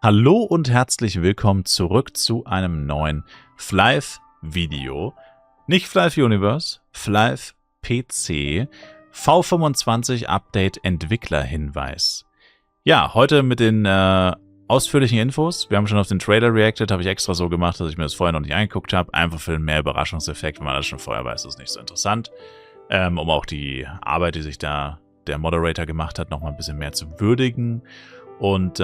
Hallo und herzlich willkommen zurück zu einem neuen Flyve-Video. Nicht Flyve Universe, Flyve PC, V25 Update Entwicklerhinweis. Ja, heute mit den ausführlichen Infos. Wir haben schon auf den Trailer reacted, habe ich extra so gemacht, dass ich mir das vorher noch nicht angeguckt habe. Einfach für mehr Überraschungseffekt, wenn man das schon vorher weiß, ist nicht so interessant. Um auch die Arbeit, die sich da der Moderator gemacht hat, nochmal ein bisschen mehr zu würdigen. Und,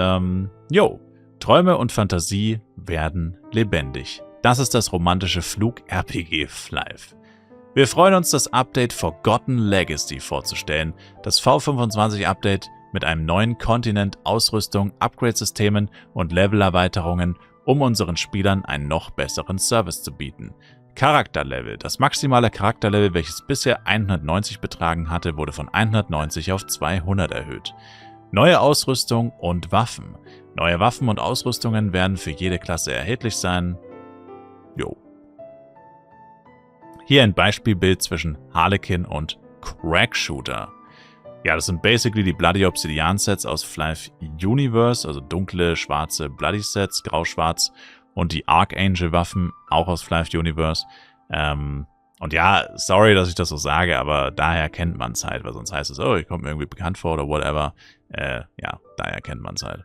Träume und Fantasie werden lebendig. Das ist das romantische Flug-RPG Flyve. Wir freuen uns, das Update Forgotten Legacy vorzustellen. Das V25-Update mit einem neuen Kontinent, Ausrüstung, Upgrade-Systemen und Levelerweiterungen, um unseren Spielern einen noch besseren Service zu bieten. Charakterlevel. Das maximale Charakterlevel, welches bisher 190 betragen hatte, wurde von 190 auf 200 erhöht. Neue Ausrüstung und Waffen. Neue Waffen und Ausrüstungen werden für jede Klasse erhältlich sein. Hier ein Beispielbild zwischen Harlequin und Crackshooter. Ja, das sind basically die Bloody Obsidian Sets aus Flyve Universe, also dunkle, schwarze Bloody Sets, grau-schwarz, und die Archangel Waffen, auch aus Flyve Universe. Und ja, sorry, dass ich das so sage, aber daher kennt man es halt, weil sonst heißt es, oh, ich komme mir irgendwie bekannt vor oder whatever. Ja, daher kennt man es halt.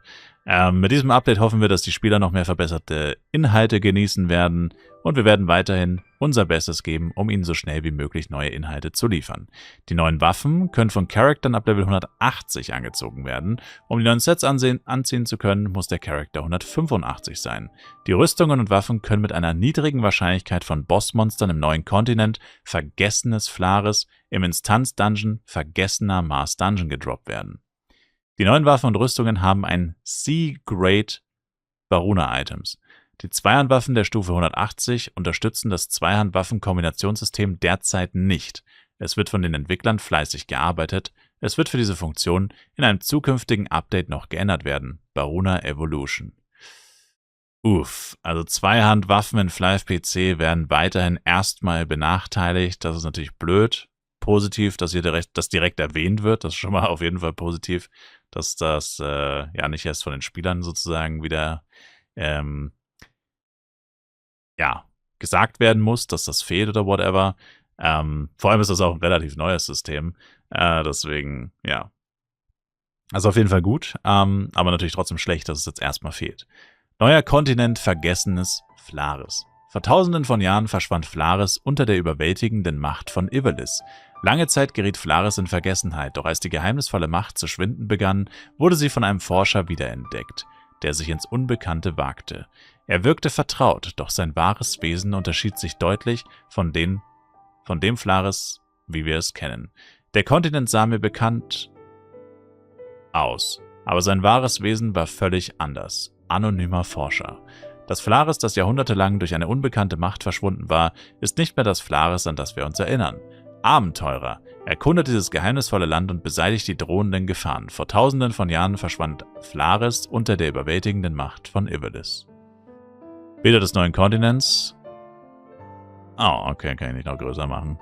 Mit diesem Update hoffen wir, dass die Spieler noch mehr verbesserte Inhalte genießen werden und wir werden weiterhin unser Bestes geben, um ihnen so schnell wie möglich neue Inhalte zu liefern. Die neuen Waffen können von Charaktern ab Level 180 angezogen werden. Um die neuen Sets anziehen zu können, muss der Charakter 185 sein. Die Rüstungen und Waffen können mit einer niedrigen Wahrscheinlichkeit von Bossmonstern im neuen Kontinent, Vergessenes Flares, im Instanz-Dungeon, Vergessener Mars Dungeon gedroppt werden. Die neuen Waffen und Rüstungen haben ein C-Grade Baruna-Items. Die Zweihandwaffen der Stufe 180 unterstützen das Zweihand-Waffen-Kombinationssystem derzeit nicht. Es wird von den Entwicklern fleißig gearbeitet. Es wird für diese Funktion in einem zukünftigen Update noch geändert werden. Baruna Evolution. Also Zweihandwaffen in Flyve PC werden weiterhin erstmal benachteiligt. Das ist natürlich blöd. Positiv, dass hier das direkt erwähnt wird. Das ist schon mal auf jeden Fall positiv, dass das nicht erst von den Spielern sozusagen wieder gesagt werden muss, dass das fehlt oder whatever. Vor allem ist das auch ein relativ neues System. Deswegen, ja. Also auf jeden Fall gut, aber natürlich trotzdem schlecht, dass es jetzt erstmal fehlt. Neuer Kontinent, Vergessenes Flares. Vor tausenden von Jahren verschwand Flares unter der überwältigenden Macht von Ivalice. Lange Zeit geriet Flares in Vergessenheit, doch als die geheimnisvolle Macht zu schwinden begann, wurde sie von einem Forscher wiederentdeckt, der sich ins Unbekannte wagte. Er wirkte vertraut, doch sein wahres Wesen unterschied sich deutlich von dem Flares, wie wir es kennen. Der Kontinent sah mir bekannt aus, aber sein wahres Wesen war völlig anders. Anonymer Forscher. Das Flares, das jahrhundertelang durch eine unbekannte Macht verschwunden war, ist nicht mehr das Flares, an das wir uns erinnern. Abenteurer. Erkundet dieses geheimnisvolle Land und beseitigt die drohenden Gefahren. Vor tausenden von Jahren verschwand Flares unter der überwältigenden Macht von Ivalice. Bilder des neuen Kontinents. Oh, okay, kann ich nicht noch größer machen.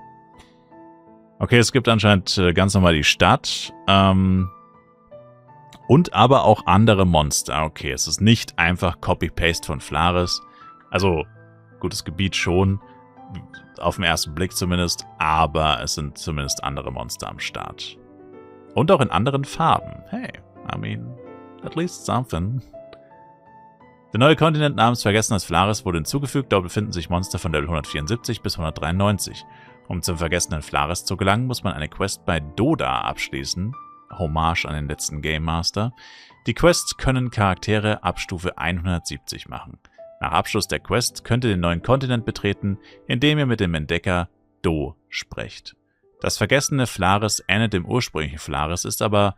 Okay, es gibt anscheinend ganz normal die Stadt. Und aber auch andere Monster. Okay, es ist nicht einfach Copy-Paste von Flares. Also, gutes Gebiet schon. Auf den ersten Blick zumindest. Aber es sind zumindest andere Monster am Start. Und auch in anderen Farben. Hey, I mean, at least something. Der neue Kontinent namens Vergessenes Flares wurde hinzugefügt. Dort befinden sich Monster von Level 174 bis 193. Um zum Vergessenen Flares zu gelangen, muss man eine Quest bei Doda abschließen. Hommage an den letzten Game Master. Die Quests können Charaktere ab Stufe 170 machen. Nach Abschluss der Quest könnt ihr den neuen Kontinent betreten, indem ihr mit dem Entdecker Do sprecht. Das vergessene Flares ähnelt dem ursprünglichen Flares, ist aber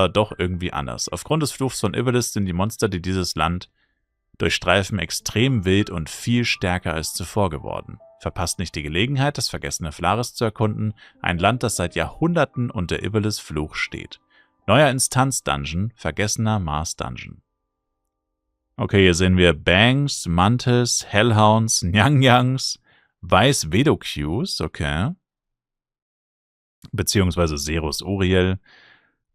doch irgendwie anders. Aufgrund des Fluchs von Ivalice sind die Monster, die dieses Land durchstreifen, extrem wild und viel stärker als zuvor geworden. Verpasst nicht die Gelegenheit, das vergessene Flares zu erkunden, ein Land, das seit Jahrhunderten unter Ivalice Fluch steht. Neuer Instanz-Dungeon, Vergessener Mars Dungeon. Okay, hier sehen wir Bangs, Mantis, Hellhounds, Nyang-Yangs, Weiß-Vedocues, okay. Beziehungsweise Serus Uriel.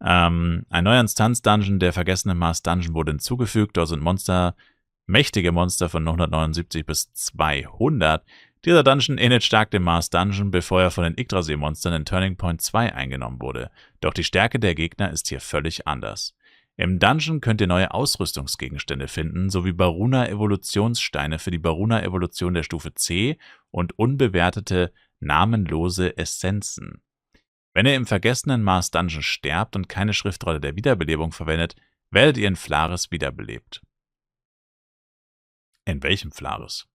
Ein neuer Instanz-Dungeon, der vergessene Mars-Dungeon, wurde hinzugefügt. Dort sind mächtige Monster von 179 bis 200. Dieser Dungeon ähnelt stark dem Mars-Dungeon, bevor er von den Yggdrasil-Monstern in Turning Point 2 eingenommen wurde. Doch die Stärke der Gegner ist hier völlig anders. Im Dungeon könnt ihr neue Ausrüstungsgegenstände finden, sowie Baruna-Evolutionssteine für die Baruna-Evolution der Stufe C und unbewertete, namenlose Essenzen. Wenn ihr im vergessenen Mars-Dungeon sterbt und keine Schriftrolle der Wiederbelebung verwendet, werdet ihr in Flares wiederbelebt. In welchem Flares?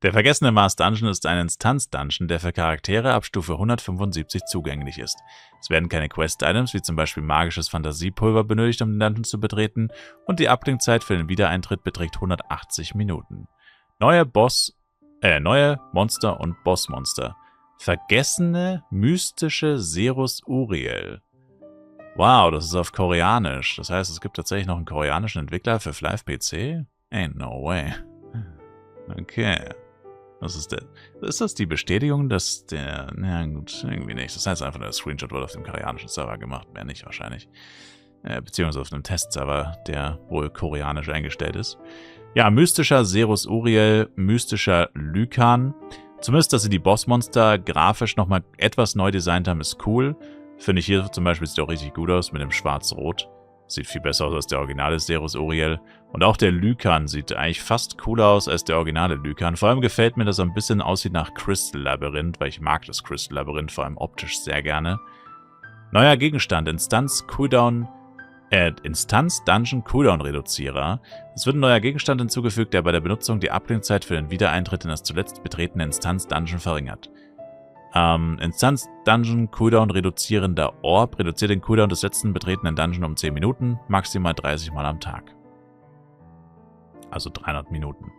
Der vergessene Mars-Dungeon ist ein Instanz-Dungeon, der für Charaktere ab Stufe 175 zugänglich ist. Es werden keine Quest-Items, wie zum Beispiel magisches Fantasiepulver, benötigt, um den Dungeon zu betreten, und die Abklingzeit für den Wiedereintritt beträgt 180 Minuten. Neue Monster und Bossmonster. Vergessene, mystische Serus Uriel. Wow, das ist auf Koreanisch. Das heißt, es gibt tatsächlich noch einen koreanischen Entwickler für Flive PC? Ain't no way. Okay. Ist das die Bestätigung, dass der... Na gut, irgendwie nicht. Das heißt einfach, der Screenshot wurde auf dem koreanischen Server gemacht. Mehr nicht wahrscheinlich. Beziehungsweise auf einem Testserver, der wohl koreanisch eingestellt ist. Ja, mystischer Serus Uriel, mystischer Lycan. Zumindest, dass sie die Bossmonster grafisch nochmal etwas neu designt haben, ist cool. Finde ich hier zum Beispiel, sieht auch richtig gut aus mit dem Schwarz-Rot. Sieht viel besser aus als der originale Serus Uriel. Und auch der Lycan sieht eigentlich fast cooler aus als der originale Lycan. Vor allem gefällt mir, dass er ein bisschen aussieht nach Crystal Labyrinth, weil ich mag das Crystal Labyrinth vor allem optisch sehr gerne. Neuer Gegenstand, Instanz Dungeon Cooldown Reduzierer. Es wird ein neuer Gegenstand hinzugefügt, der bei der Benutzung die Abklingzeit für den Wiedereintritt in das zuletzt betretene Instanz Dungeon verringert. Instanz Dungeon Cooldown reduzierender Orb reduziert den Cooldown des letzten betretenen Dungeon um 10 Minuten, maximal 30 Mal am Tag. Also 300 Minuten.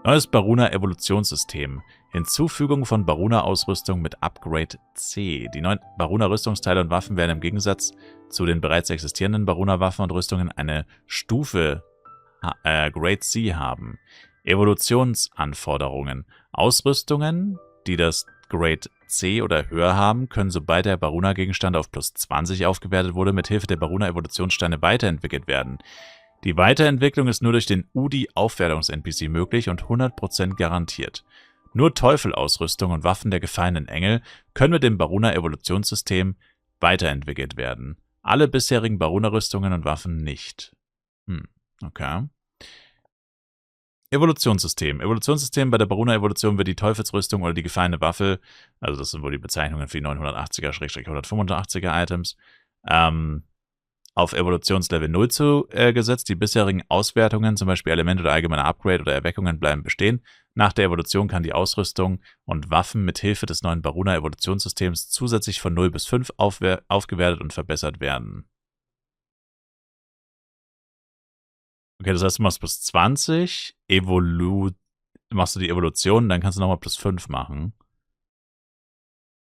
Neues Baruna-Evolutionssystem. Hinzufügung von Baruna-Ausrüstung mit Upgrade C. Die neuen Baruna-Rüstungsteile und Waffen werden im Gegensatz zu den bereits existierenden Baruna-Waffen und Rüstungen eine Stufe Grade C haben. Evolutionsanforderungen. Ausrüstungen, die das Grade C oder höher haben, können, sobald der Baruna-Gegenstand auf plus 20 aufgewertet wurde, mit Hilfe der Baruna-Evolutionssteine weiterentwickelt werden. Die Weiterentwicklung ist nur durch den UDI-Aufwertungs-NPC möglich und 100% garantiert. Nur Teufel-Ausrüstung und Waffen der gefallenen Engel können mit dem Baruna-Evolutionssystem weiterentwickelt werden. Alle bisherigen Baruna-Rüstungen und Waffen nicht. Okay. Evolutionssystem. Evolutionssystem: Bei der Baruna-Evolution wird die Teufelsrüstung oder die gefallene Waffe, also das sind wohl die Bezeichnungen für die 980er-185er Items, auf Evolutionslevel 0 gesetzt. Die bisherigen Auswertungen, zum Beispiel Elemente oder allgemeine Upgrade oder Erweckungen, bleiben bestehen. Nach der Evolution kann die Ausrüstung und Waffen mit Hilfe des neuen Baruna-Evolutionssystems zusätzlich von 0 bis 5 aufgewertet und verbessert werden. Okay, das heißt, du machst plus 20, machst du die Evolution, dann kannst du nochmal plus 5 machen.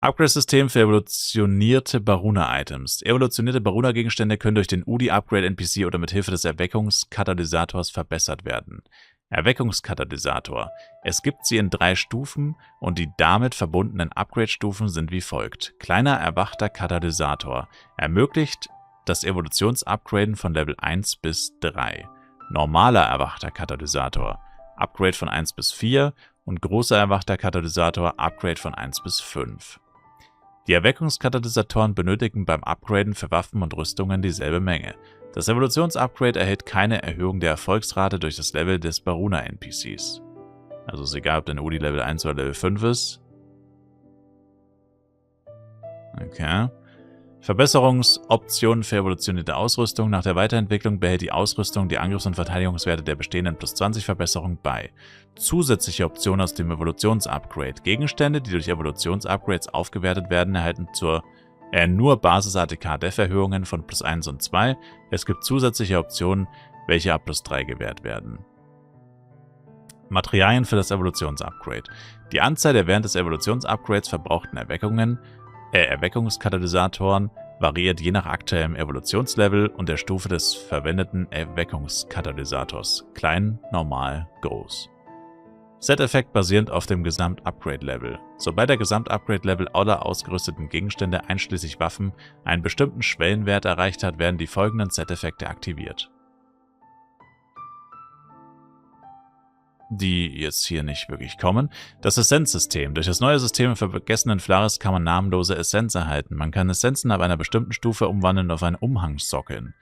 Upgrade-System für evolutionierte Baruna-Items. Evolutionierte Baruna-Gegenstände können durch den UDI-Upgrade-NPC oder mit Hilfe des Erweckungskatalysators verbessert werden. Erweckungskatalysator. Es gibt sie in 3 Stufen und die damit verbundenen Upgrade-Stufen sind wie folgt. Kleiner erwachter Katalysator. Ermöglicht das Evolutionsupgraden von Level 1 bis 3. Normaler erwachter Katalysator. Upgrade von 1 bis 4 und großer erwachter Katalysator. Upgrade von 1 bis 5. Die Erweckungskatalysatoren benötigen beim Upgraden für Waffen und Rüstungen dieselbe Menge. Das Evolutionsupgrade erhält keine Erhöhung der Erfolgsrate durch das Level des Baruna-NPCs. Also ist egal, ob dein UDI Level 1 oder Level 5 ist. Okay. Verbesserungsoptionen für evolutionierte Ausrüstung. Nach der Weiterentwicklung behält die Ausrüstung die Angriffs- und Verteidigungswerte der bestehenden plus 20 Verbesserung bei. Zusätzliche Optionen aus dem Evolutionsupgrade. Gegenstände, die durch Evolutionsupgrades aufgewertet werden, erhalten nur Basis-ATK-Def-Erhöhungen von plus 1 und 2. Es gibt zusätzliche Optionen, welche ab plus 3 gewährt werden. Materialien für das Evolutionsupgrade. Die Anzahl der während des Evolutionsupgrades verbrauchten Erweckungskatalysatoren variiert je nach aktuellem Evolutionslevel und der Stufe des verwendeten Erweckungskatalysators. Klein, normal, groß. Set-Effekt basierend auf dem Gesamt-Upgrade-Level. Sobald der Gesamt-Upgrade-Level aller ausgerüsteten Gegenstände einschließlich Waffen einen bestimmten Schwellenwert erreicht hat, werden die folgenden Set-Effekte aktiviert. Die jetzt hier nicht wirklich kommen. Das Essenz-System. Durch das neue System im vergessenen Flaris kann man namenlose Essenz erhalten. Man kann Essenzen ab einer bestimmten Stufe umwandeln auf einen Umhangssockeln.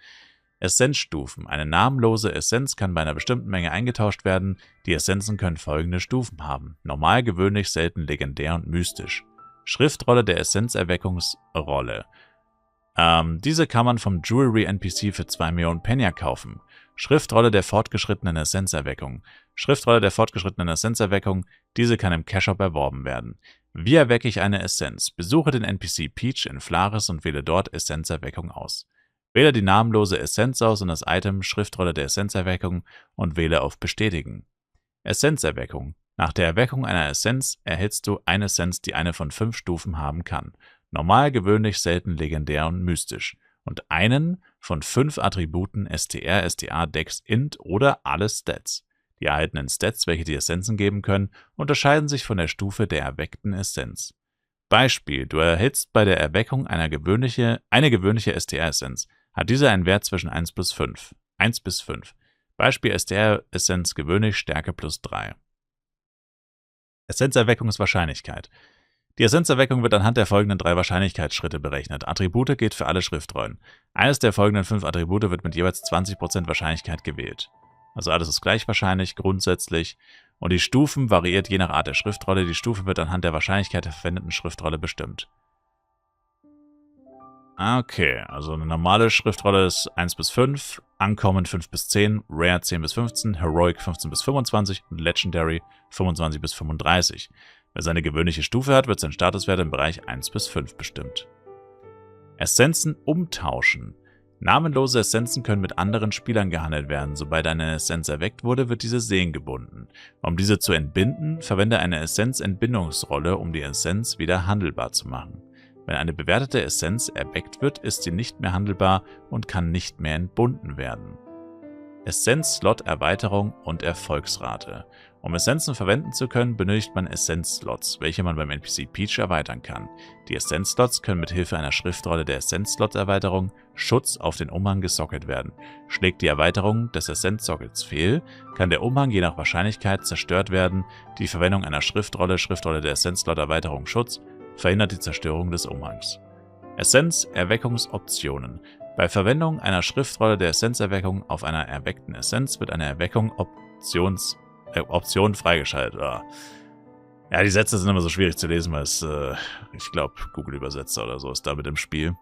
Essenzstufen. Eine namenlose Essenz kann bei einer bestimmten Menge eingetauscht werden. Die Essenzen können folgende Stufen haben. Normal, gewöhnlich, selten, legendär und mystisch. Schriftrolle der Essenzerweckungsrolle. Diese kann man vom Jewelry-NPC für 2 Millionen Penya kaufen. Schriftrolle der fortgeschrittenen Essenzerweckung. Schriftrolle der fortgeschrittenen Essenzerweckung. Diese kann im Cash-Shop erworben werden. Wie erwecke ich eine Essenz? Besuche den NPC Peach in Flaris und wähle dort Essenzerweckung aus. Wähle die namenlose Essenz aus und das Item Schriftrolle der Essenzerweckung und wähle auf Bestätigen. Essenzerweckung. Nach der Erweckung einer Essenz erhältst du eine Essenz, die eine von 5 Stufen haben kann. Normal, gewöhnlich, selten, legendär und mystisch. Und einen von 5 Attributen STR, STA, Dex, Int oder alle Stats. Die erhaltenen Stats, welche die Essenzen geben können, unterscheiden sich von der Stufe der erweckten Essenz. Beispiel: Du erhältst bei der Erweckung eine gewöhnliche STR-Essenz. Hat diese einen Wert zwischen 1 bis 5. 1 bis 5. Beispiel: STR-Essenz gewöhnlich, Stärke plus 3. Essenzerweckungswahrscheinlichkeit. Die Essenzerweckung wird anhand der folgenden 3 Wahrscheinlichkeitsschritte berechnet. Attribute geht für alle Schriftrollen. Eines der folgenden 5 Attribute wird mit jeweils 20% Wahrscheinlichkeit gewählt. Also alles ist gleich wahrscheinlich, grundsätzlich. Und die Stufen variiert je nach Art der Schriftrolle. Die Stufe wird anhand der Wahrscheinlichkeit der verwendeten Schriftrolle bestimmt. Okay, also eine normale Schriftrolle ist 1 bis 5, Uncommon 5 bis 10, Rare 10 bis 15, Heroic 15 bis 25 und Legendary 25 bis 35. Wer seine gewöhnliche Stufe hat, wird sein Statuswert im Bereich 1 bis 5 bestimmt. Essenzen umtauschen. Namenlose Essenzen können mit anderen Spielern gehandelt werden. Sobald eine Essenz erweckt wurde, wird diese seelengebunden. Um diese zu entbinden, verwende eine Essenz-Entbindungsrolle, um die Essenz wieder handelbar zu machen. Wenn eine bewertete Essenz erweckt wird, ist sie nicht mehr handelbar und kann nicht mehr entbunden werden. Essenz-Slot-Erweiterung und Erfolgsrate. Um Essenzen verwenden zu können, benötigt man Essenz-Slots, welche man beim NPC Peach erweitern kann. Die Essenz-Slots können mit Hilfe einer Schriftrolle der Essenz-Slot-Erweiterung Schutz auf den Umhang gesockelt werden. Schlägt die Erweiterung des Essenz-Sockets fehl, kann der Umhang je nach Wahrscheinlichkeit zerstört werden. Die Verwendung einer Schriftrolle der Essenz-Slot-Erweiterung Schutz verhindert die Zerstörung des Umhangs. Essenz-Erweckungsoptionen. Bei Verwendung einer Schriftrolle der Essenzerweckung auf einer erweckten Essenz wird eine Erweckung-Option freigeschaltet. Ja, die Sätze sind immer so schwierig zu lesen, weil es, ich glaube, Google-Übersetzer oder so ist da mit im Spiel.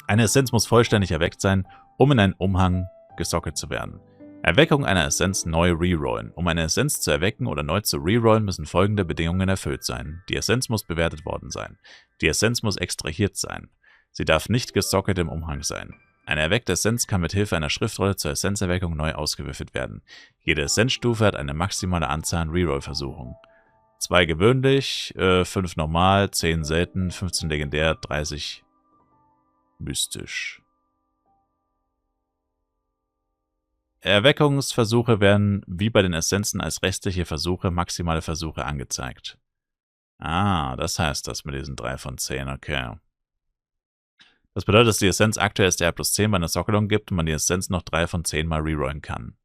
Eine Essenz muss vollständig erweckt sein, um in einen Umhang gesockelt zu werden. Erweckung einer Essenz neu rerollen. Um eine Essenz zu erwecken oder neu zu rerollen, müssen folgende Bedingungen erfüllt sein. Die Essenz muss bewertet worden sein. Die Essenz muss extrahiert sein. Sie darf nicht gesockelt im Umhang sein. Eine erweckte Essenz kann mit Hilfe einer Schriftrolle zur Essenzerweckung neu ausgewürfelt werden. Jede Essenzstufe hat eine maximale Anzahl an Reroll-Versuchen. 2 gewöhnlich, 5 normal, 10 selten, 15 legendär, 30 mystisch. Erweckungsversuche werden wie bei den Essenzen als restliche Versuche, maximale Versuche angezeigt. Das heißt das mit diesen 3 von 10, okay. Das bedeutet, dass die Essenz aktuell STR plus 10 bei einer Sockelung gibt und man die Essenz noch 3 von 10 mal rerollen kann.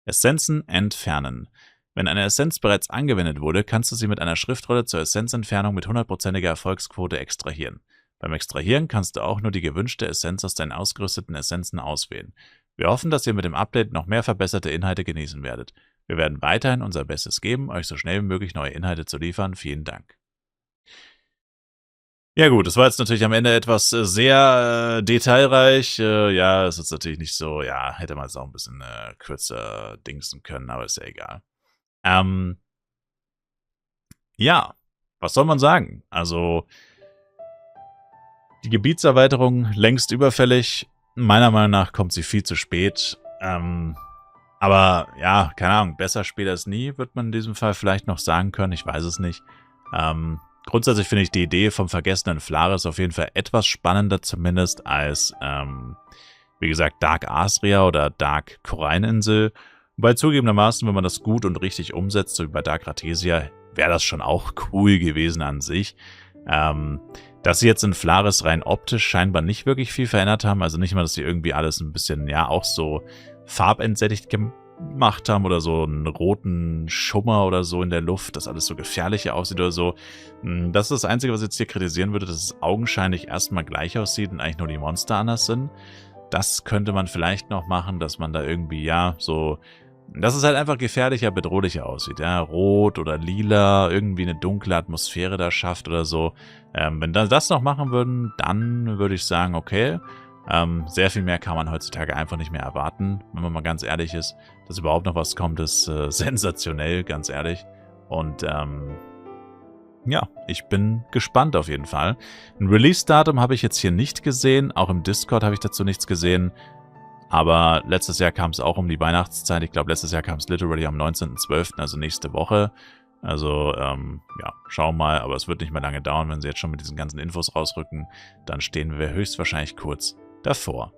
Essenzen entfernen. Wenn eine Essenz bereits angewendet wurde, kannst du sie mit einer Schriftrolle zur Essenzentfernung mit 100%iger Erfolgsquote extrahieren. Beim Extrahieren kannst du auch nur die gewünschte Essenz aus deinen ausgerüsteten Essenzen auswählen. Wir hoffen, dass ihr mit dem Update noch mehr verbesserte Inhalte genießen werdet. Wir werden weiterhin unser Bestes geben, euch so schnell wie möglich neue Inhalte zu liefern. Vielen Dank. Ja gut, das war jetzt natürlich am Ende etwas sehr detailreich. Ja, es ist natürlich nicht so, ja, hätte man es auch ein bisschen kürzer dingsen können, aber ist ja egal. Ja, was soll man sagen? Also, die Gebietserweiterung längst überfällig. Meiner Meinung nach kommt sie viel zu spät. Aber ja, keine Ahnung, besser spät als nie, wird man in diesem Fall vielleicht noch sagen können. Ich weiß es nicht. Grundsätzlich finde ich die Idee vom vergessenen Flaris auf jeden Fall etwas spannender zumindest als, wie gesagt, Dark Asria oder Dark Koralleninsel. Wobei zugegebenermaßen, wenn man das gut und richtig umsetzt, so wie bei Dark Ratesia, wäre das schon auch cool gewesen an sich. Dass sie jetzt in Flaris rein optisch scheinbar nicht wirklich viel verändert haben, also nicht mal, dass sie irgendwie alles ein bisschen, ja, auch so farbentsättigt gemacht haben oder so einen roten Schummer oder so in der Luft, dass alles so gefährlicher aussieht oder so. Das ist das Einzige, was ich jetzt hier kritisieren würde, dass es augenscheinlich erstmal gleich aussieht und eigentlich nur die Monster anders sind. Das könnte man vielleicht noch machen, dass man da irgendwie, ja, so, dass es halt einfach gefährlicher, bedrohlicher aussieht, ja, rot oder lila, irgendwie eine dunkle Atmosphäre da schafft oder so. Wenn das noch machen würden, dann würde ich sagen, okay, sehr viel mehr kann man heutzutage einfach nicht mehr erwarten, wenn man mal ganz ehrlich ist. Dass überhaupt noch was kommt, ist sensationell, ganz ehrlich. Und ja, ich bin gespannt auf jeden Fall. Ein Release-Datum habe ich jetzt hier nicht gesehen, auch im Discord habe ich dazu nichts gesehen. Aber letztes Jahr kam es auch um die Weihnachtszeit. Ich glaube, letztes Jahr kam es literally am 19.12., also nächste Woche. Also, ja, schauen mal. Aber es wird nicht mehr lange dauern, wenn sie jetzt schon mit diesen ganzen Infos rausrücken. Dann stehen wir höchstwahrscheinlich kurz davor.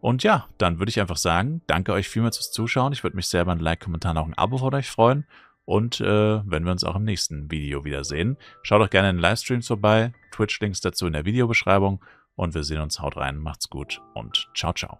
Und ja, dann würde ich einfach sagen, danke euch vielmals fürs Zuschauen. Ich würde mich sehr über ein Like, Kommentar und auch ein Abo von euch freuen. Und wenn wir uns auch im nächsten Video wiedersehen, schaut doch gerne in den Livestreams vorbei. Twitch-Links dazu in der Videobeschreibung. Und wir sehen uns. Haut rein, macht's gut und ciao, ciao.